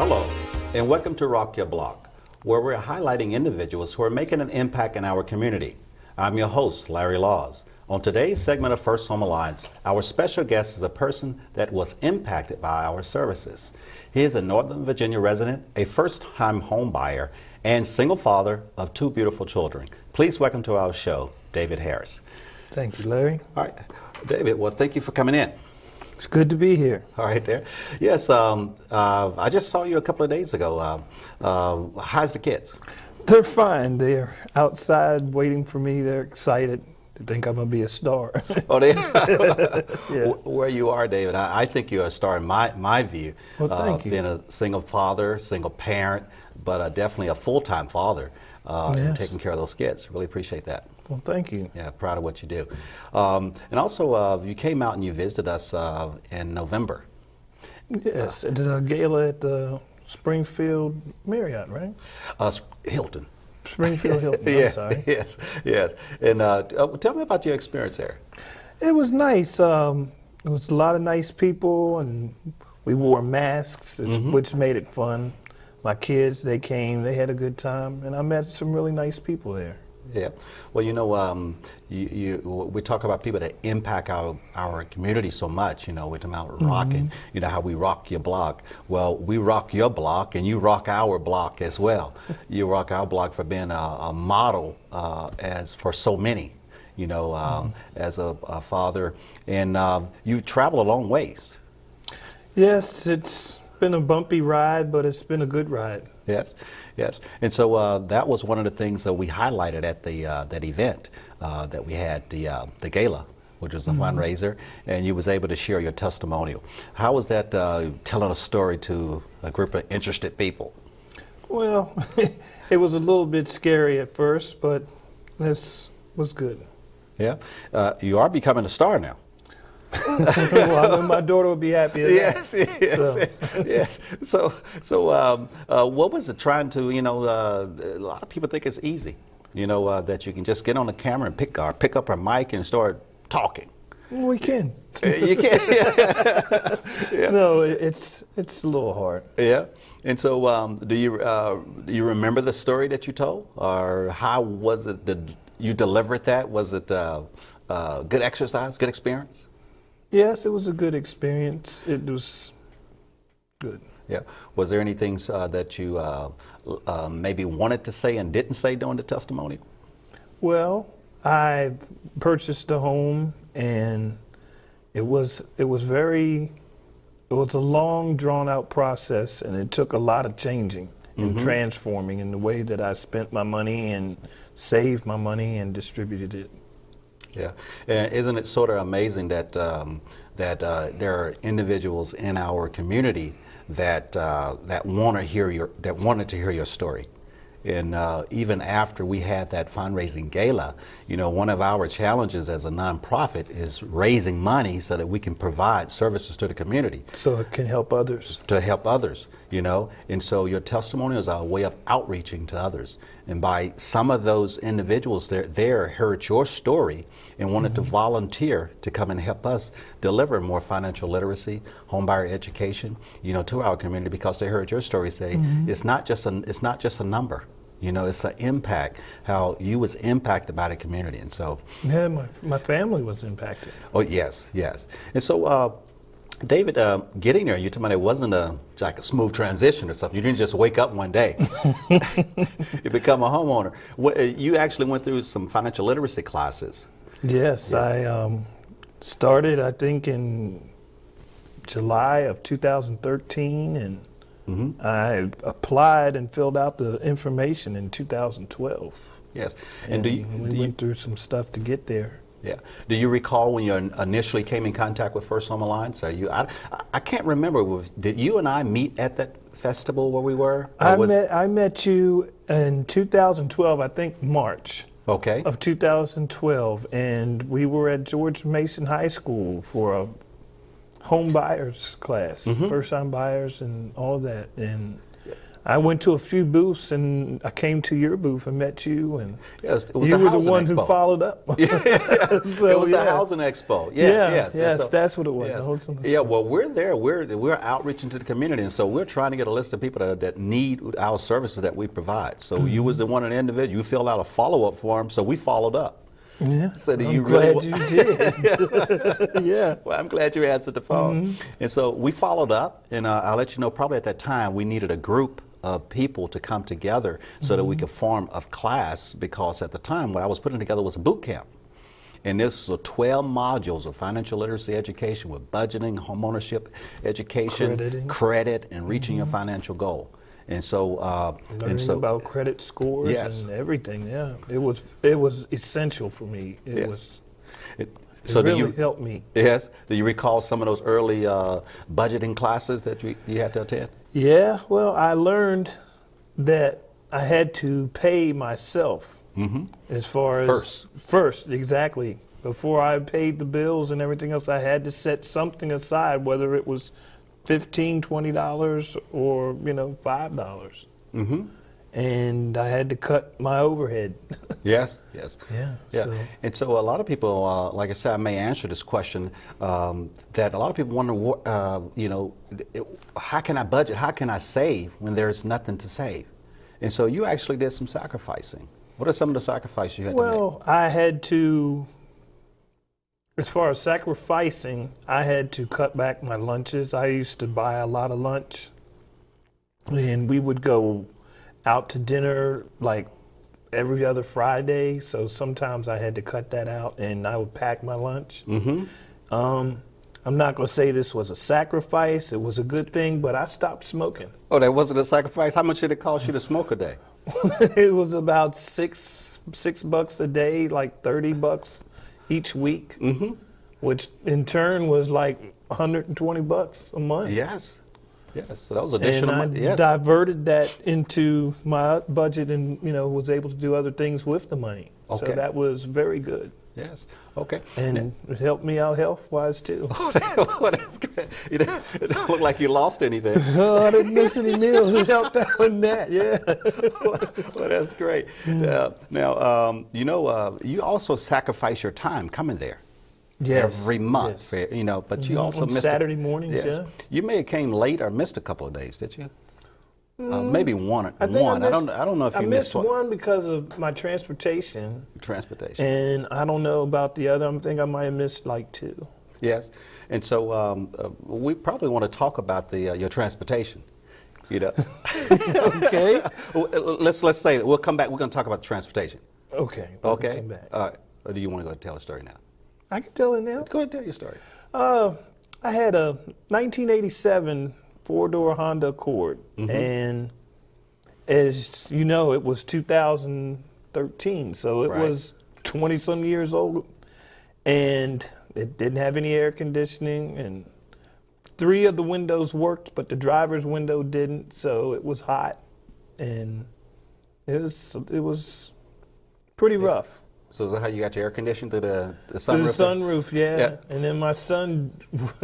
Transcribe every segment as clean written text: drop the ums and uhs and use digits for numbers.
Hello, and welcome to Rock Your Block, where we're highlighting individuals who are making an impact in our community. I'm your host, Larry Laws. On today's segment of First Home Alliance, our special guest is a person that was impacted by our services. He is a Northern Virginia resident, a first-time home buyer, and single father of two beautiful children. Please welcome to our show, David Harris. Thank you, Larry. All right, David, well, thank you for coming in. It's good to be here. All right, there. Yes, I just saw you a couple of days ago. How's the kids? They're fine. They're outside waiting for me. They're excited. They think I'm going to be a star. Oh, they Yeah. Where you are, David, I think you're a star in my view. Well, thank you. Being a single father, single parent, but definitely a full-time father and Yes. taking care of those kids. Really appreciate that. Well, thank you. Yeah, proud of what you do. And also, you came out and you visited us in November. Yes, at the gala at the Springfield Marriott, right? Hilton. Springfield Hilton, Yes, I'm sorry. yes. And tell me about your experience there. It was nice. It was a lot of nice people, and we wore masks, which made it fun. My kids, they came, they had a good time, and I met some really nice people there. Yeah. Well, you know, we talk about people that impact our community so much. You know, we're talking about rocking, you know, how we rock your block. Well, we rock your block and you rock our block as well. You rock our block for being a model as for so many, you know, as a father. And you travel a long ways. Yes, it's been a bumpy ride, but it's been a good ride. Yes, yes. And so that was one of the things that we highlighted at the that event that we had, the gala, which was a fundraiser, and you was able to share your testimonial. How was that telling a story to a group of interested people? Well, it was a little bit scary at first, but this was good. Yeah. You are becoming a star now. Well, I know my daughter will be happy. Yes, yes. So what was it trying to, you know, a lot of people think it's easy, you know, that you can just get on the camera and pick up a mic and start talking. Well, we can. You can. Yeah. No, it's a little hard. Yeah. And so do you remember the story that you told, or how was it that you delivered that? Was it good exercise, good experience? Yes, it was a good experience. It was good. Yeah. Was there anything that you maybe wanted to say and didn't say during the testimony? Well, I purchased a home, and it was a long, drawn out process, and it took a lot of changing and transforming in the way that I spent my money and saved my money and distributed it. Yeah, and isn't it sort of amazing that there are individuals in our community that wanted to hear your story, and even after we had that fundraising gala, you know, one of our challenges as a nonprofit is raising money so that we can provide services to the community. So it can help others. To help others, you know, and so your testimonials are a way of outreaching to others. And by some of those individuals there heard your story and wanted to volunteer to come and help us deliver more financial literacy, homebuyer education, you know, to our community, because they heard your story say it's not just a number. You know, it's an impact, how you was impacted by the community. And so Yeah, my family was impacted. oh yes, yes. And so David, getting there, you told me it wasn't like a smooth transition or something. You didn't just wake up one day. You become a homeowner. You actually went through some financial literacy classes. Yes, yeah. I started, I think, in July of 2013, and I applied and filled out the information in 2012. Yes, and we went through some stuff to get there. Yeah. Do you recall when you initially came in contact with First Home Alliance? I can't remember. Did you and I meet at that festival where we were? I met you in 2012, I think March. Okay. Of 2012, and we were at George Mason High School for a home buyers class, first time buyers and all of that. And I went to a few booths, and I came to your booth and met you, and Yes, it was you the were the housing ones expo. who followed up. So, it was the housing expo. Yes, Yes, And that's what it was. Yes. Yeah, well, we're there. We're outreaching to the community, and so we're trying to get a list of people that need our services that we provide. So you was the one individual. You filled out a follow-up form, so we followed up. Yeah, So do I'm you glad really you did. Yeah. Well, I'm glad you answered the phone. And so we followed up, and I'll let you know, probably at that time, we needed a group of people to come together so that we could form a class, because at the time what I was putting together was a boot camp. And this was 12 modules of financial literacy education with budgeting, homeownership education, credit, and reaching your financial goal. And so, learning about credit scores Yes. and everything. Yeah, it was essential for me. It was. So it do really you helped me. Yes. Do you recall some of those early budgeting classes that you had to attend? Yeah. Well, I learned that I had to pay myself as far as first, exactly. Before I paid the bills and everything else, I had to set something aside, whether it was $15, $20, or $5. And I had to cut my overhead. Yes. Yeah. So. And so a lot of people, like I said, I may answer this question, that a lot of people wonder, how can I budget? How can I save when there's nothing to save? And so you actually did some sacrificing. What are some of the sacrifices you had to make? Well, I had to, as far as sacrificing, I had to cut back my lunches. I used to buy a lot of lunch, and we would go out to dinner like every other Friday. So sometimes I had to cut that out, and I would pack my lunch. I'm not going to say this was a sacrifice. It was a good thing, but I stopped smoking. Oh, that wasn't a sacrifice? How much did it cost you to smoke a day? It was about $6 a day, like $30 each week, which in turn was like $120 a month. Yes. So that was additional money. money. And I diverted that into my budget, and was able to do other things with the money. Okay. So that was very good. Yes. Okay. And it helped me out health-wise too. Oh, that's great. It don't look like you lost anything. Oh, I didn't miss any meals. It helped out in that. Yeah. Well, that's great. Now, you also sacrifice your time coming there. Yes. Every month. Yes. But you also On missed Saturday mornings. Yes. Yeah. You may have came late or missed a couple of days, did you? Maybe one. I don't know if you I missed missed one because of my transportation. Transportation. And I don't know about the other. I think I might have missed like 2. Yes. And so we probably want to talk about your transportation. Okay. Let's say that we'll come back. We're going to talk about transportation. Okay. Okay. Come back. All right. Or do you want to go tell a story now? I can tell it now. Go ahead and tell your story. I had a 1987 4-door Honda Accord, and as you know, it was 2013, so it was 20-some years old, and it didn't have any air conditioning, and 3 of the windows worked, but the driver's window didn't, so it was hot, and it was pretty rough. So is that how you got your air conditioning through the sunroof? Through the sunroof, yeah. And then my son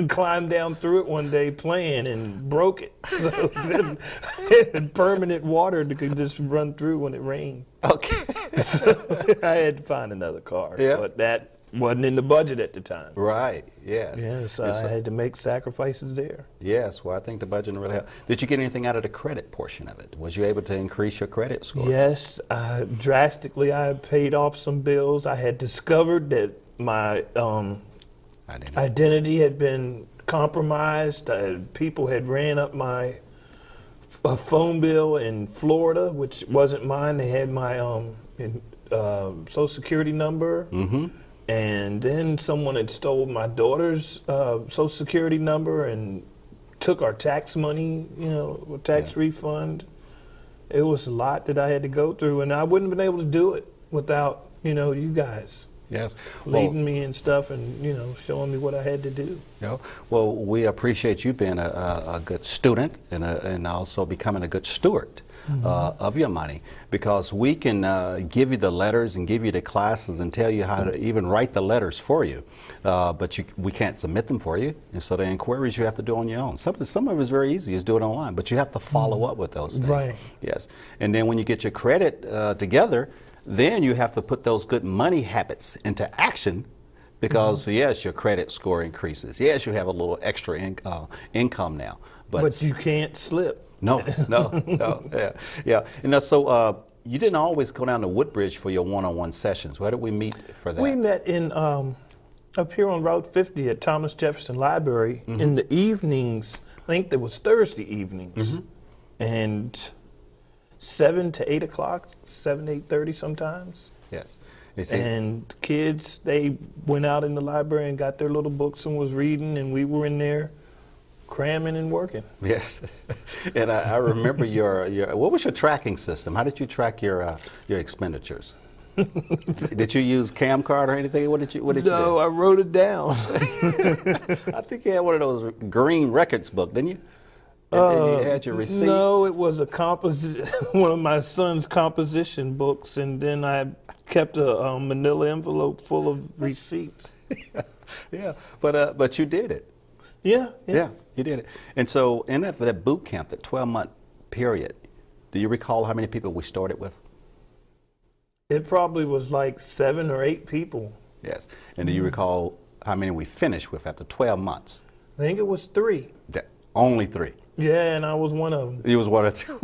climbed down through it one day playing and broke it. So it had permanent water that could just run through when it rained. Okay. So I had to find another car. Yeah. But that wasn't in the budget at the time. Right, yes. Yeah, so I had to make sacrifices there. Yes, well, I think the budget really helped. Did you get anything out of the credit portion of it? Was you able to increase your credit score? Yes, drastically. I paid off some bills. I had discovered that my identity had been compromised. People had ran up my phone bill in Florida, which wasn't mine. They had my Social Security number. And then someone had stole my daughter's Social Security number and took our tax money, tax refund. It was a lot that I had to go through, and I wouldn't have been able to do it without, you guys. Yes. leading me and stuff, and showing me what I had to do. Yeah. Well, we appreciate you being a good student and also becoming a good steward of your money, because we can give you the letters and give you the classes and tell you how to even write the letters for you, but we can't submit them for you, and so the inquiries you have to do on your own. Some of it's very easy, just do it online, but you have to follow up with those things. Right. Yes. And then when you get your credit together, then you have to put those good money habits into action, because yes, your credit score increases. Yes, you have a little extra income now, But you can't slip. No, yeah. And so you didn't always go down to Woodbridge for your one-on-one sessions. Where did we meet for that? We met in up here on Route 50 at Thomas Jefferson Library in the evenings. I think it was Thursday evenings, and 7 to 8 o'clock, 7 to 8:30 sometimes. Yes. And kids, they went out in the library and got their little books and was reading, and we were in there cramming and working. Yes. And I remember your what was your tracking system? How did you track your expenditures? Did you use Camcard or anything? What did you do? No, I wrote it down. I think you had one of those green records book, didn't you? And you had your receipts? No, it was one of my son's composition books, and then I kept a manila envelope full of receipts. Yeah, but you did it. Yeah, you did it. And so in that boot camp, that 12-month period, do you recall how many people we started with? It probably was like 7 or 8 people. Yes. And do you recall how many we finished with after 12 months? I think it was 3. Only 3. Yeah, and I was one of them. You was one of them.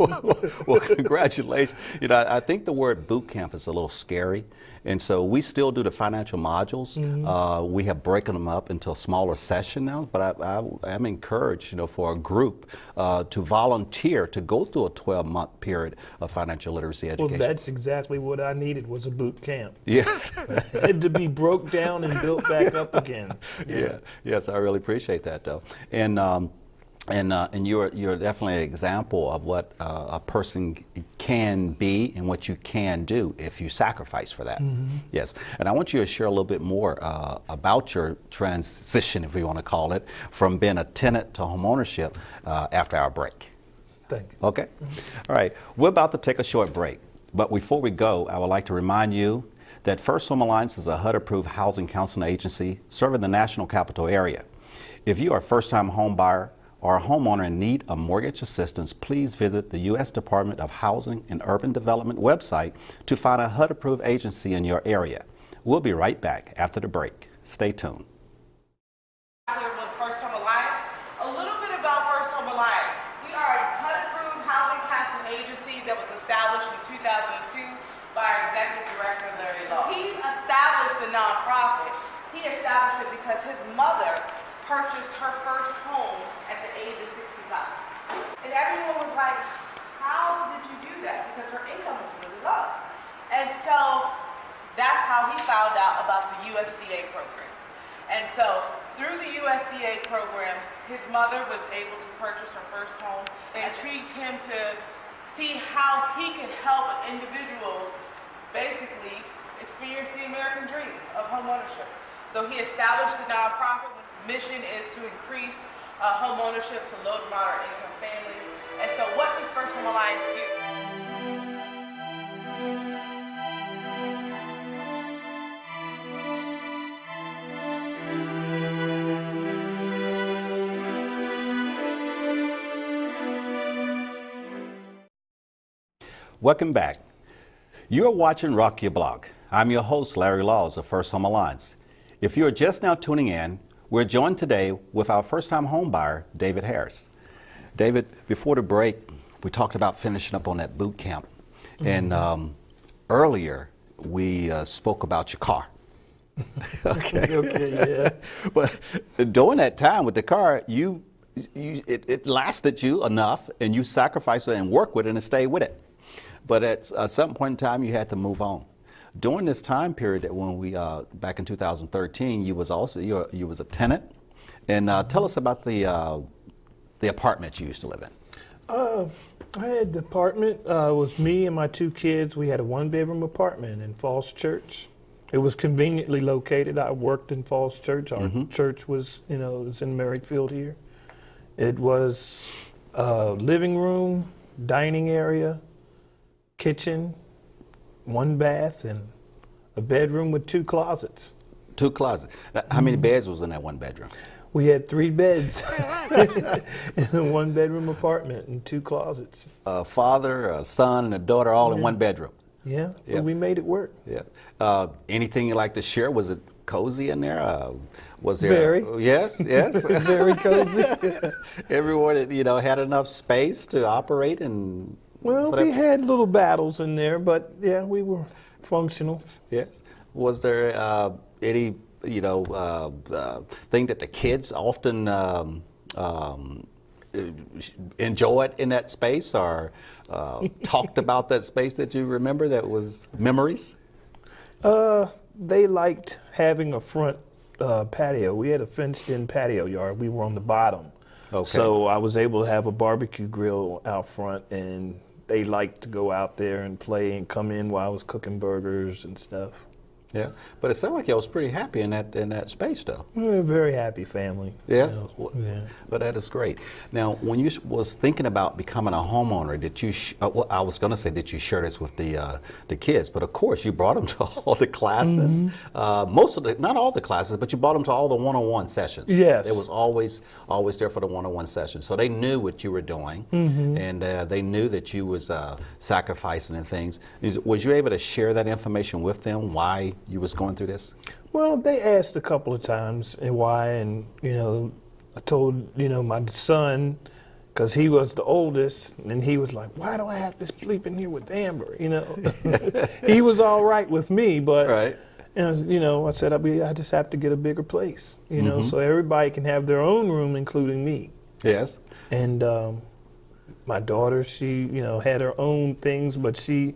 Well, congratulations. I think the word boot camp is a little scary, and so we still do the financial modules. We have broken them up into a smaller session now, but I'm encouraged, for a group to volunteer to go through a 12-month period of financial literacy education. Well, that's exactly what I needed, was a boot camp. Yes. It had to be broke down and built back up again. Yeah. Yes, I really appreciate that, though. And you're definitely an example of what a person can be and what you can do if you sacrifice for that. Yes. And I want you to share a little bit more about your transition, if we want to call it, from being a tenant to homeownership after our break. Thank you. Okay. All right. We're about to take a short break. But before we go, I would like to remind you that First Home Alliance is a HUD-approved housing counseling agency serving the National Capital Area. If you are a first-time home buyer or a homeowner in need of mortgage assistance, please visit the U.S. Department of Housing and Urban Development website to find a HUD-approved agency in your area. We'll be right back after the break. Stay tuned. With First Home Alliance. A little bit about First Home Alliance. We are a HUD-approved housing counseling agency that was established in 2002 by our Executive Director, Larry Law. He established the nonprofit. He established it because his mother purchased her first home at the age of 65. And everyone was like, how did you do that? Because her income was really low. And so that's how he found out about the USDA program. And so through the USDA program, his mother was able to purchase her first home. It intrigued him to see how he could help individuals basically experience the American dream of homeownership. So he established the nonprofit. Mission is to increase home ownership to low to moderate income families. And so what does First Home Alliance do? Welcome back. You're watching Rock Your Block. I'm your host, Larry Laws of First Home Alliance. If you're just now tuning in, we're joined today with our first-time home buyer, David Harris. David, before the break, we talked about finishing up on that boot camp. And earlier, we spoke about your car. Okay, yeah. But during that time with the car, it lasted you enough, and you sacrificed it and worked with it and stayed with it. But at some point in time, you had to move on. During this time period that when we back in 2013, you was a tenant, and tell us about the apartment you used to live in. I had the apartment. It was me and my 2 kids. We had a 1-bedroom apartment in Falls Church. It was conveniently located. I worked in Falls Church. Our church was, was in Merrifield here. It was living room, dining area, kitchen, one bath, and a bedroom with 2 closets. 2 closets. How many beds was in that 1 bedroom? We had 3 beds in a 1-bedroom apartment and 2 closets. A father, a son, and a daughter all in 1 bedroom. Yeah, Yeah. but we made it work. Yeah. Anything you like to share? Was it cozy in there? Was there? Very. Yes. Very cozy. Everyone, had enough space to operate and. Well, we had little battles in there, but yeah, we were functional. Yes. Was there any, thing that the kids often enjoyed in that space, or talked about that space that you remember that was memories? They liked having a front patio. We had a fenced-in patio yard. We were on the bottom. Okay. So I was able to have a barbecue grill out front, and they liked to go out there and play and come in while I was cooking burgers and stuff. Yeah, but it sounded like you was pretty happy in that space, though. We're a very happy family. Yes. Yeah. But that is great. Now, when you was thinking about becoming a homeowner, did you? I was going to say, did you share this with the kids? But of course, you brought them to all the classes. Not all the classes, but you brought them to all the one-on-one sessions. Yes. It was always there for the one-on-one sessions. So they knew what you were doing, and they knew that you was sacrificing and things. Was you able to share that information with them? Why you was going through this? Well, they asked a couple of times and why, and I told my son, because he was the oldest, and he was like, "Why do I have to sleep in here with Amber?" He was all right with me, but Right. and I said I just have to get a bigger place, so everybody can have their own room, including me. Yes. And my daughter, she had her own things, but she,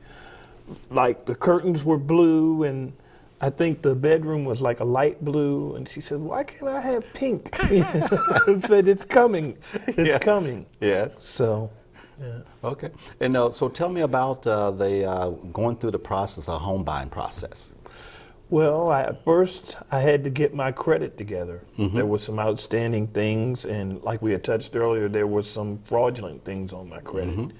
like, the curtains were blue, and I think the bedroom was like a light blue, and she said, "Why can't I have pink?" I said, "It's coming. It's coming." Yes. So, yeah. Okay. And so tell me about the going through the process, a home buying process. Well, at first I had to get my credit together. There were some outstanding things, and like we had touched earlier, there were some fraudulent things on my credit.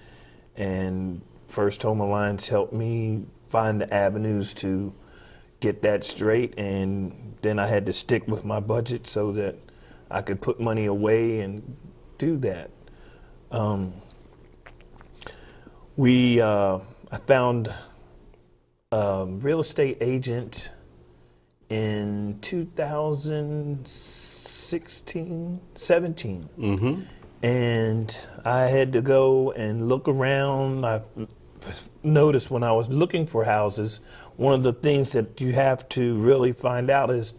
And First Home Alliance helped me find the avenues to get that straight, and then I had to stick with my budget so that I could put money away and do that. I found a real estate agent in 17, and I had to go and look around. I noticed when I was looking for houses, one of the things that you have to really find out is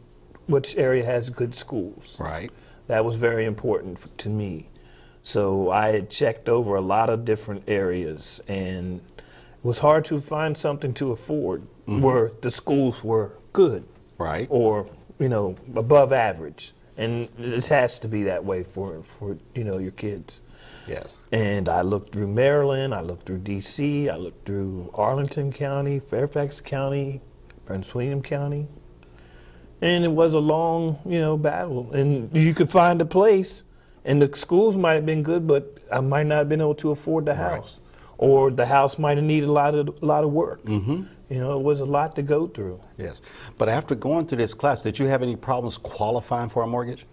which area has good schools. Right. That was very important to me. So I had checked over a lot of different areas, and it was hard to find something to afford where the schools were good. Right. Or, above average. And it has to be that way for your kids. Yes. And I looked through Maryland, I looked through D.C., I looked through Arlington County, Fairfax County, Prince William County. And it was a long, battle. And you could find a place, and the schools might have been good, but I might not have been able to afford the house. Or the house might have needed a lot of work. It was a lot to go through. Yes. But after going through this class, did you have any problems qualifying for your mortgage?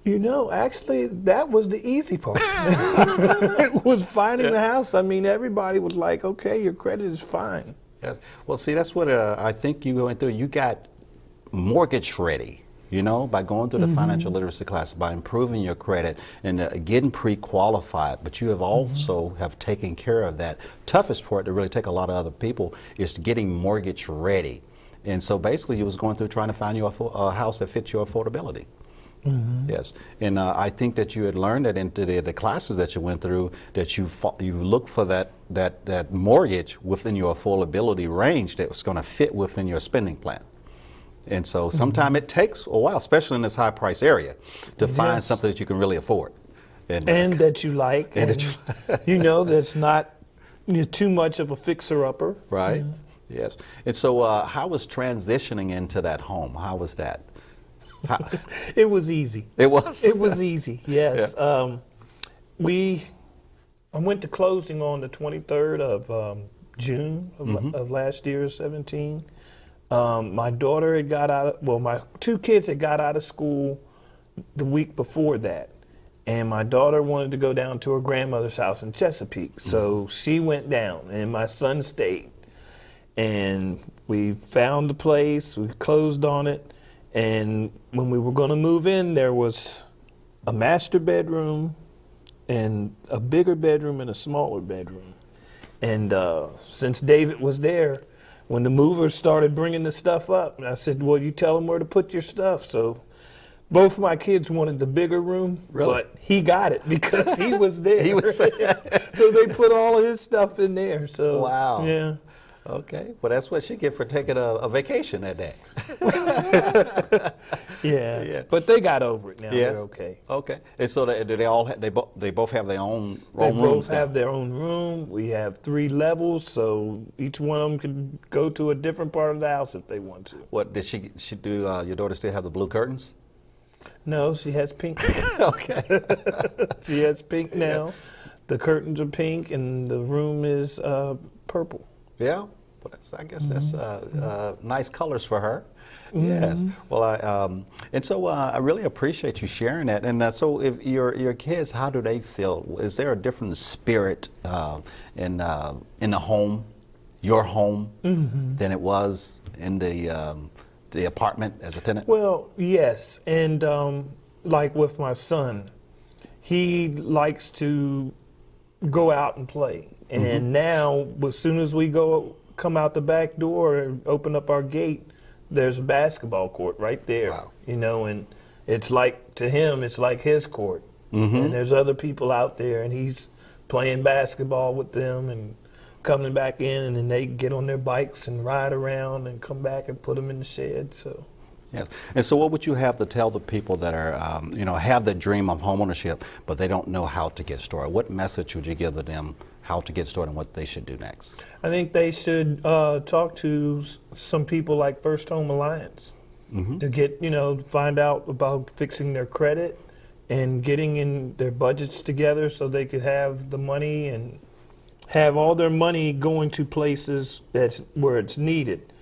Actually, that was the easy part. It was finding the house. I mean, everybody was like, "Okay, your credit is fine." Yes. Well, see, that's what I think you went through. You got mortgage ready, by going through the financial literacy class, by improving your credit and getting pre-qualified. But you have also have taken care of that toughest part that really take a lot of other people is getting mortgage ready. And so basically you was going through trying to find you a house that fits your affordability. Yes, and I think that you had learned that into the classes that you went through, that you look for that mortgage within your affordability range that was going to fit within your spending plan. And so sometimes it takes a while, especially in this high price area, to find something that you can really afford. And that you like. And that's not too much of a fixer-upper. Right. Yes. And so how was transitioning into that home? How was that? How, It was easy. it was? It was easy. Yes. Yeah. I went to closing on the 23rd of June of last year, 17. My daughter had got out. My two kids had got out of school the week before that, and my daughter wanted to go down to her grandmother's house in Chesapeake, so she went down, and my son stayed. And we found the place. We closed on it, and when we were going to move in, there was a master bedroom and a bigger bedroom and a smaller bedroom. And since David was there, when the movers started bringing the stuff up, I said, well, you tell them where to put your stuff. So both of my kids wanted the bigger room, Really? but he got it because he was there. He was So they put all of his stuff in there. So Wow. yeah. Okay. Well, that's what she get for taking a vacation that day. Yeah. Yeah. But they got over it now. Yes. They're okay. Okay. And so do they all they both have their own They rooms both now? have their own room. We have 3 levels, so each one of them can go to a different part of the house if they want to. What did she do? Your daughter still have the blue curtains? No, she has pink. Okay. She has pink now. The curtains are pink, and the room is purple. Yeah. Well, I guess that's nice colors for her. Yes. Well, and so I really appreciate you sharing that. And so, if your kids, how do they feel? Is there a different spirit in the home, your home, than it was in the apartment as a tenant? Well, yes, and like with my son, he likes to go out and play. And now, as soon as we come out the back door and open up our gate, there's a basketball court right there. Wow. You know, and it's like, to him, it's like his court. And there's other people out there, and he's playing basketball with them and coming back in, and then they get on their bikes and ride around and come back and put them in the shed. So. Yes. And so what would you have to tell the people that are, have the dream of homeownership, but they don't know how to get started? What message would you give to them how to get started and what they should do next? I think they should talk to some people like First Home Alliance to get, find out about fixing their credit and getting in their budgets together so they could have the money and have all their money going to places where it's needed.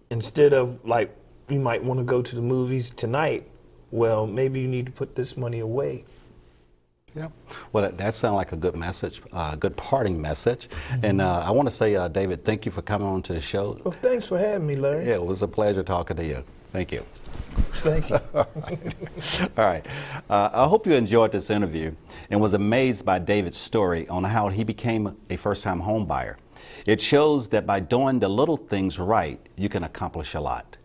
Instead of, like, you might want to go to the movies tonight. Well, maybe you need to put this money away. Yeah. Well, that sounds like a good message, good parting message. And I want to say, David, thank you for coming on to the show. Well, thanks for having me, Larry. Yeah, it was a pleasure talking to you. Thank you. Thank you. All right. I hope you enjoyed this interview and was amazed by David's story on how he became a first-time home buyer. It shows that by doing the little things right, you can accomplish a lot.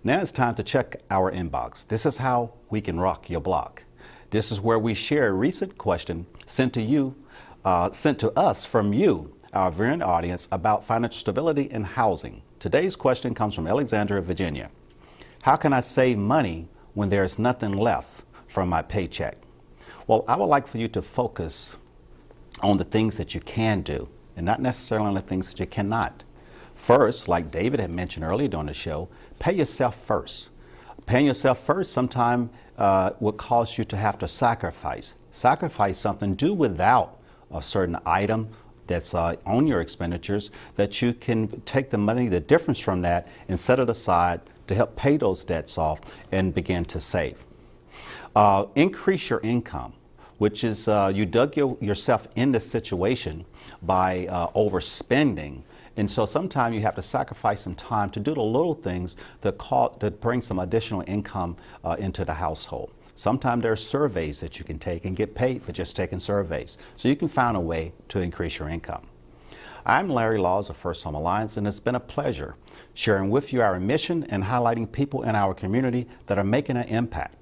Now it's time to check our inbox. This is how we can rock your block. This is where we share a recent question sent to us from you, our viewing audience, about financial stability and housing. Today's question comes from Alexandria, Virginia. How can I save money when there's nothing left from my paycheck? Well, I would like for you to focus on the things that you can do and not necessarily on the things that you cannot. First, like David had mentioned earlier during the show, pay yourself first. Paying yourself first sometimes will cause you to have to sacrifice something, do without a certain item that's on your expenditures, that you can take the money, the difference from that, and set it aside to help pay those debts off and begin to save. Increase your income, which is you dug yourself in this situation by overspending. And so sometimes you have to sacrifice some time to do the little things that bring some additional income into the household. Sometimes there are surveys that you can take and get paid for just taking surveys. So you can find a way to increase your income. I'm Larry Laws of First Home Alliance, and it's been a pleasure sharing with you our mission and highlighting people in our community that are making an impact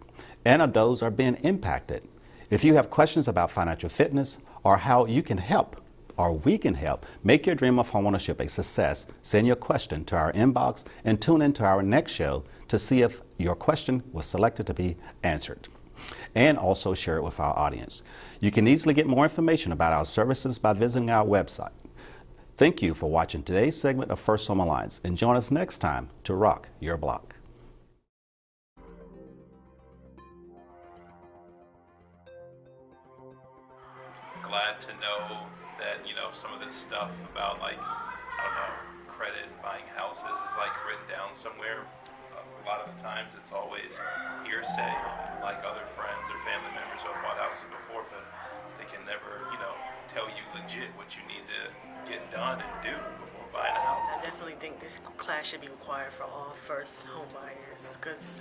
and of those are being impacted. If you have questions about financial fitness or how you can help, or we can help make your dream of homeownership a success, send your question to our inbox and tune into our next show to see if your question was selected to be answered. And also share it with our audience. You can easily get more information about our services by visiting our website. Thank you for watching today's segment of First Home Alliance, and join us next time to rock your block. Glad to know that, some of this stuff about, like, I don't know, credit, buying houses is like written down somewhere. A lot of the times it's always hearsay, like other friends or family members who have bought houses before, but they can never, tell you legit what you need to get done and do before buying a house. I definitely think this class should be required for all first home buyers because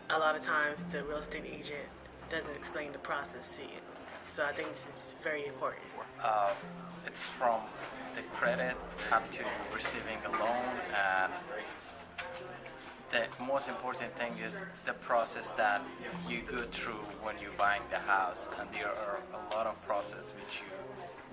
a lot of times the real estate agent doesn't explain the process to you. So I think this is very important. It's from the credit up to receiving a loan, and the most important thing is the process that you go through when you're buying the house, and there are a lot of process which you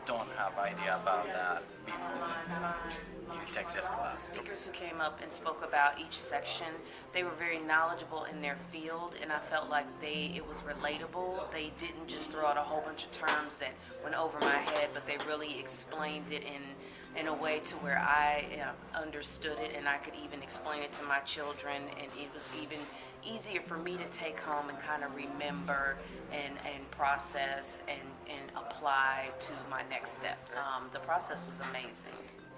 don't have idea about that before you take this class. Speakers who came up and spoke about each section, they were very knowledgeable in their field, and I felt like it was relatable. They didn't just throw out a whole bunch of terms that went over my head, but they really explained it in a way to where I understood it, and I could even explain it to my children, and it was even easier for me to take home and kind of remember and process and apply to my next steps. The process was amazing.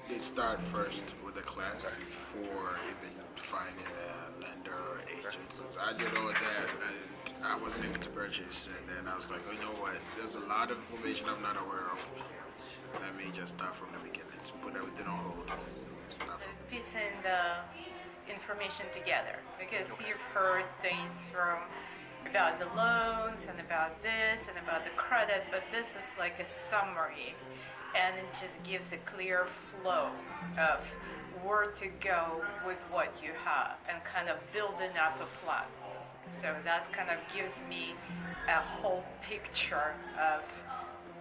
They start first with the class before even finding a lender or agent. So I did all that and I wasn't able to purchase, and then I was like, you know what, there's a lot of information I'm not aware of. Let me just start from the beginning, to put everything on hold. Start from piecing the information together, because you've heard things about the loans and about this and about the credit, but this is like a summary, and it just gives a clear flow of where to go with what you have and kind of building up a plan. So that kind of gives me a whole picture of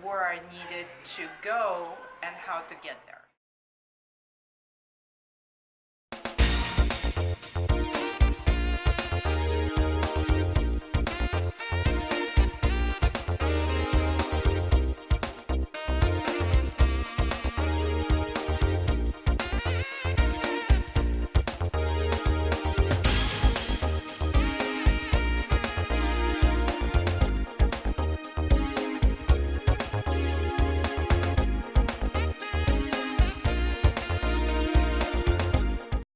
where I needed to go and how to get there.